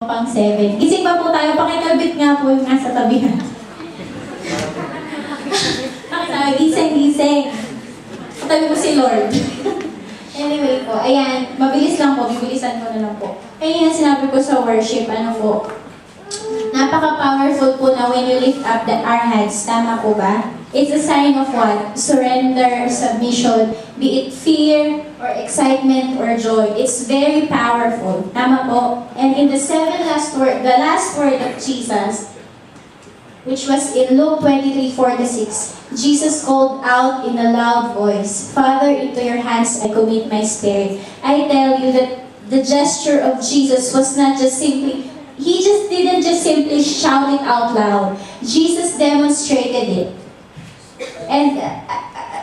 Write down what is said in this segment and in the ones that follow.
pang 7. Gising pa po tayo, pakikalbit nga po yung nasa tabihan. Pakitabi, gising. Tabi mo si Lord. Anyway po, ayan, mabilis lang po, bibilisan ko na lang po. Kaya sinabi ko sa worship, ano po, napaka-powerful po na when you lift up our hands, tama po ba? It's a sign of what? Surrender, submission, be it fear, or excitement, or joy. It's very powerful. Tama po? And in the the last word of Jesus, which was in Luke 23:4-6, Jesus called out in a loud voice, "Father, into your hands I commit my spirit." I tell you that the gesture of Jesus was not just simply, He didn't just simply shout it out loud. Jesus demonstrated it. And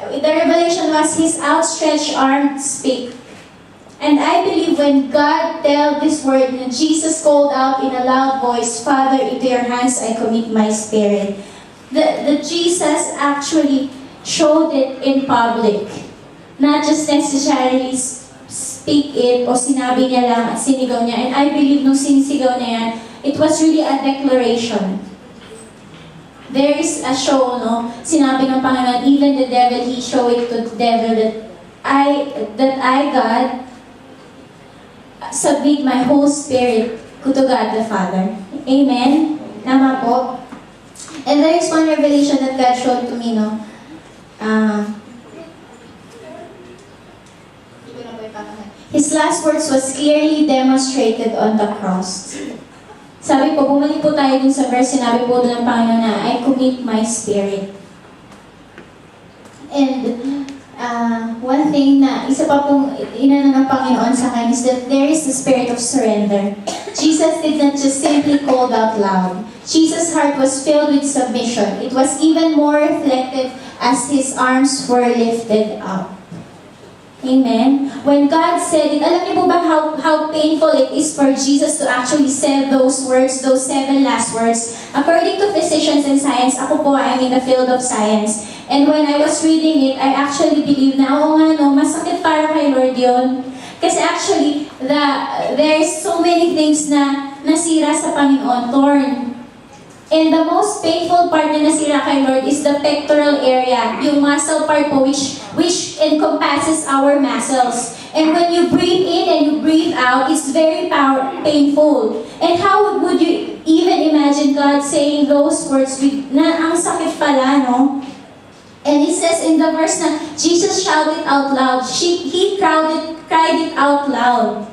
the revelation was His outstretched arm speak. And I believe when God tell this word, and Jesus called out in a loud voice, "Father, into your hands I commit my spirit." The Jesus actually showed it in public. Not just necessarily speak it o sinabi niya lang at sinigaw niya. And I believe nung sinisigaw niya yan, it was really a declaration. There is a show, no? Sinabi ng Panginoon, even the devil, He showed it to the devil that I, God, submit my whole spirit to God the Father. Amen? Tama po? And there is one revelation that God showed to me, no? His last words was clearly demonstrated on the cross. Sabi po, bumalik po tayo dun sa verse, sinabi po doon ng Panginoon na, "I commit my spirit." And one thing na, isa pa pong inano ng Panginoon sa akin is that there is the spirit of surrender. Jesus did not just simply call out loud. Jesus' heart was filled with submission. It was even more reflected as His arms were lifted up. Amen? When God said it, alam niyo po ba how painful it is for Jesus to actually say those words, those 7 last words? According to physicians and science, ako po, I'm in the field of science. And when I was reading it, I actually believe na, oo nga no, masakit para kay Lord yun. Kasi actually, there's so many things na nasira sa Panginoon, torn. And the most painful part na nasira kay Lord is the pectoral area, yung muscle part po which encompasses our muscles. And when you breathe in and you breathe out, it's very painful. And how would you even imagine God saying those words na ang sakit pala, no? And it says in the verse na Jesus shouted out loud. He cried it out loud.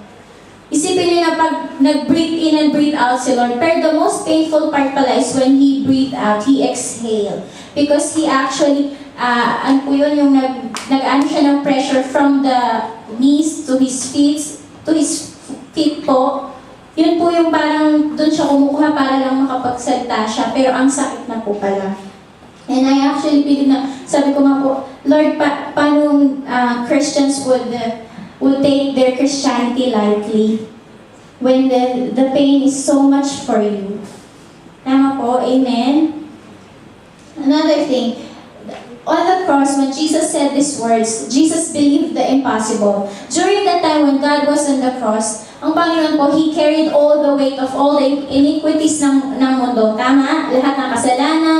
Isipin niyo na pag nag-breathe in and breathe out si Lord. Pero the most painful part pala is when He breathed out, He exhaled. Because He actually, ano po yun, yung nag-ano siya ng pressure from the knees to His feet po. Yun po yung parang doon siya kumukuha para lang makapagsalita siya. Pero ang sakit na po pala. And I actually believe na, sabi ko nga po, Lord, paano Christians would take their Christianity lightly when the pain is so much for you. Tama po, amen? Another thing, on the cross, when Jesus said these words, Jesus believed the impossible. During that time when God was on the cross, ang Panginoon po, He carried all the weight of all the iniquities ng mundo. Tama? Lahat ng kasalanan,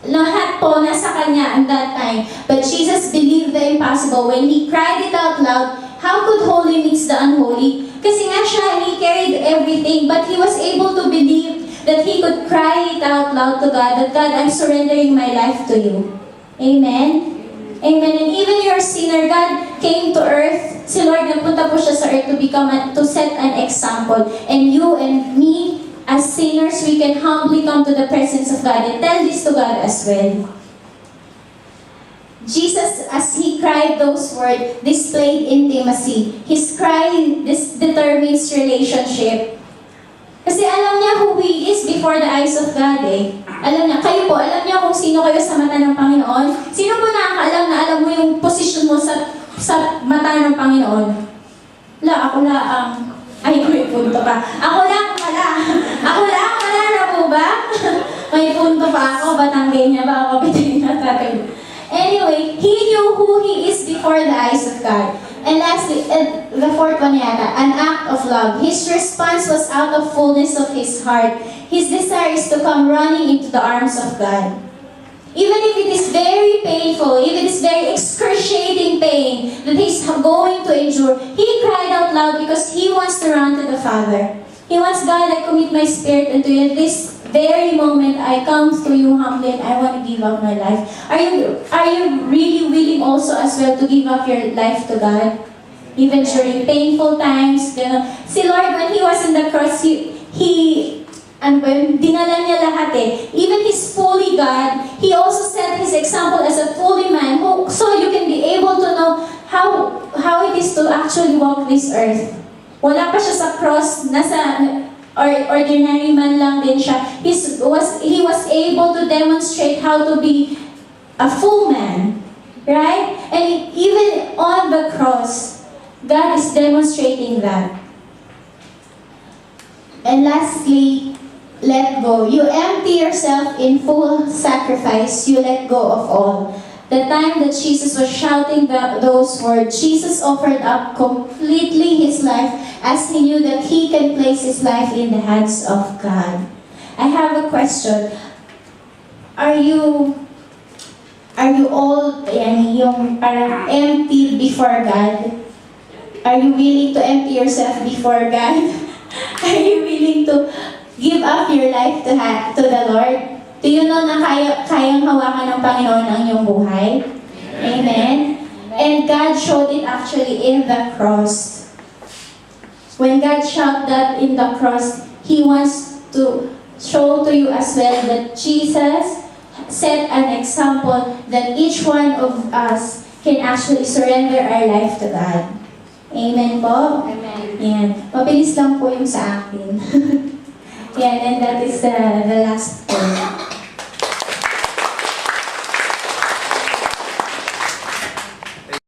lahat po nasa Kanya at that time. But Jesus believed the impossible. When He cried it out loud, how could holy mix the unholy? Kasi nga siya, He carried everything, but He was able to believe that He could cry it out loud to God, that God, I'm surrendering my life to You. Amen? Amen. And even you're a sinner, God came to earth. Si Lord, nagpunta po siya sa earth to set an example. And you and me, as sinners, we can humbly come to the presence of God and tell this to God as well. Jesus, as He cried those words, displayed intimacy. His cry determines relationship. Kasi alam niya who He is before the eyes of God eh. Alam niya, kayo po, alam niya kung sino kayo sa mata ng Panginoon. Sino po nakakaalam na alam mo yung position mo sa mata ng Panginoon? Ako lang. Ay, may punto pa. Ako lang pala na po ba? May punto pa ako, Batanggay niya ba ako? Anyway, He knew who He is before the eyes of God. And lastly, the fourth one yata, an act of love. His response was out of fullness of his heart. His desire is to come running into the arms of God. Even if it is very painful, if it is very excruciating pain that he's going to endure, he cried out loud because he wants to run to the Father. He wants, God, I commit my spirit into you. At this very moment, I come to you humbly and I want to give up my life. Are you really willing also as well to give up your life to God? Even during painful times. See, Lord, when He was on the cross, dinala niya lahat eh. Even He's fully God, He also set His example as a fully man, so you can be able to know how it is to actually walk this earth. Wala pa siya sa cross, ordinary man lang din siya. He was able to demonstrate how to be a full man. Right? And even on the cross, God is demonstrating that. And lastly, let go. You empty yourself in full sacrifice. You let go of all. The time that Jesus was shouting those words, Jesus offered up completely His life as He knew that He can place His life in the hands of God. I have a question. Are you all yung parang empty before God? Are you willing to empty yourself before God? Are you willing to give up your life to the Lord? Do you know na kayang hawakan ng Panginoon ang iyong buhay? Amen? And God showed it actually in the cross. When God showed that in the cross, He wants to show to you as well that Jesus set an example that each one of us can actually surrender our life to God. Amen po? Amen. Yan. Mabilis lang po yung sa akin. Yan, and that is the last point.